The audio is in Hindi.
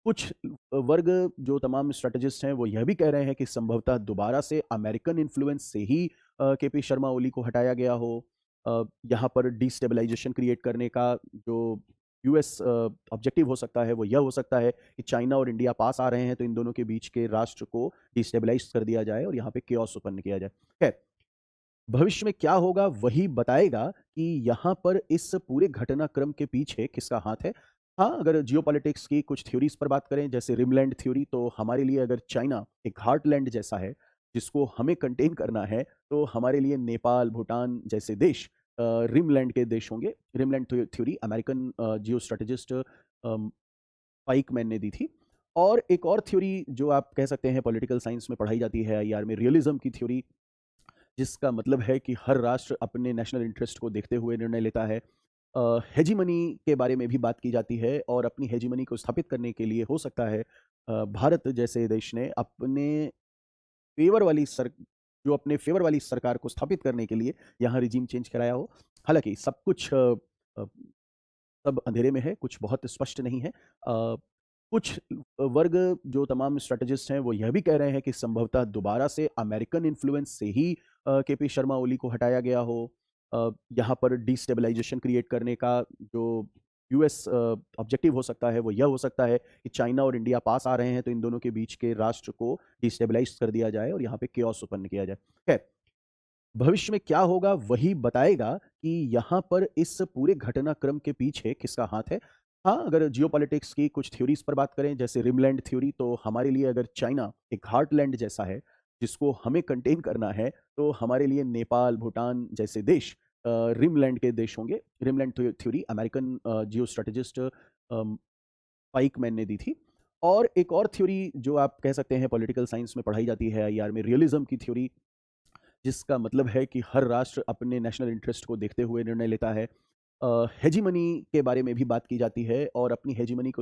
कुछ वर्ग जो तमाम स्ट्रैटेजिस्ट हैं वो यह भी कह रहे हैं कि संभवतः दोबारा से अमेरिकन इन्फ्लुएंस से ही केपी शर्मा ओली को हटाया गया हो। यहाँ पर डिस्टेबलाइजेशन क्रिएट करने का जो यूएस ऑब्जेक्टिव हो सकता है वो यह हो सकता है कि चाइना और इंडिया पास आ रहे हैं तो इन दोनों के बीच के राष्ट्र को डिस्टेबलाइज कर दिया जाए और यहाँ पे केओस उत्पन्न किया जाए। खैर, भविष्य में क्या होगा वही बताएगा कि यहाँ पर इस पूरे घटनाक्रम के पीछे किसका हाथ है। हाँ, अगर जियोपॉलिटिक्स की कुछ थ्योरीज पर बात करें जैसे रिमलैंड थ्योरी, तो हमारे लिए अगर चाइना एक हार्टलैंड जैसा है जिसको हमें कंटेन करना है, तो हमारे लिए नेपाल, भूटान जैसे देश रिमलैंड के देश होंगे। रिमलैंड थ्योरी अमेरिकन जियो स्ट्रेटेजिस्ट पाइकमैन ने दी थी। और एक और थ्योरी जो आप कह सकते हैं पॉलिटिकल साइंस में पढ़ाई जाती है आईआर में, रियलिज्म की थ्योरी, जिसका मतलब है कि हर राष्ट्र अपने नेशनल इंटरेस्ट को देखते हुए निर्णय लेता है। हेजीमनी के बारे में भी बात की जाती है और अपनी हेजीमनी को स्थापित करने के लिए हो सकता है भारत जैसे देश ने फेवर वाली सर अपने फेवर वाली सरकार को स्थापित करने के लिए यहाँ रिजीम चेंज कराया हो। हालाँकि सब कुछ अ, सब अंधेरे में है, कुछ बहुत स्पष्ट नहीं है। कुछ वर्ग जो तमाम स्ट्रैटेजिस्ट हैं वो यह भी कह रहे हैं कि संभवतः दोबारा से अमेरिकन इन्फ्लुएंस से ही केपी शर्मा ओली को हटाया गया हो। यहाँ पर डिस्टेबलाइजेशन क्रिएट करने का जो यूएस ऑब्जेक्टिव हो सकता है वो यह हो सकता है कि चाइना और इंडिया पास आ रहे हैं तो इन दोनों के बीच के राष्ट्र को डिस्टेबलाइज कर दिया जाए और यहाँ पे केओस उत्पन्न किया जाए। खैर, भविष्य में क्या होगा वही बताएगा कि यहाँ पर इस पूरे घटनाक्रम के पीछे किसका हाथ है। हाँ, अगर जियोपॉलिटिक्स की कुछ थ्योरीज पर बात करें जैसे रिमलैंड थ्योरी, तो हमारे लिए अगर चाइना एक हार्टलैंड जैसा है जिसको हमें कंटेन करना है, तो हमारे लिए नेपाल, भूटान जैसे देश रिमलैंड के देश होंगे। रिमलैंड थ्योरी अमेरिकन जियो स्ट्रेटेजिस्ट पाइकमैन ने दी थी। और एक और थ्योरी जो आप कह सकते हैं पॉलिटिकल साइंस में पढ़ाई जाती है आईआर में, रियलिज्म की थ्योरी, जिसका मतलब है कि हर राष्ट्र अपने नेशनल इंटरेस्ट को देखते हुए निर्णय लेता है। हेजीमनी के बारे में भी बात की जाती है और अपनी हेजीमनी को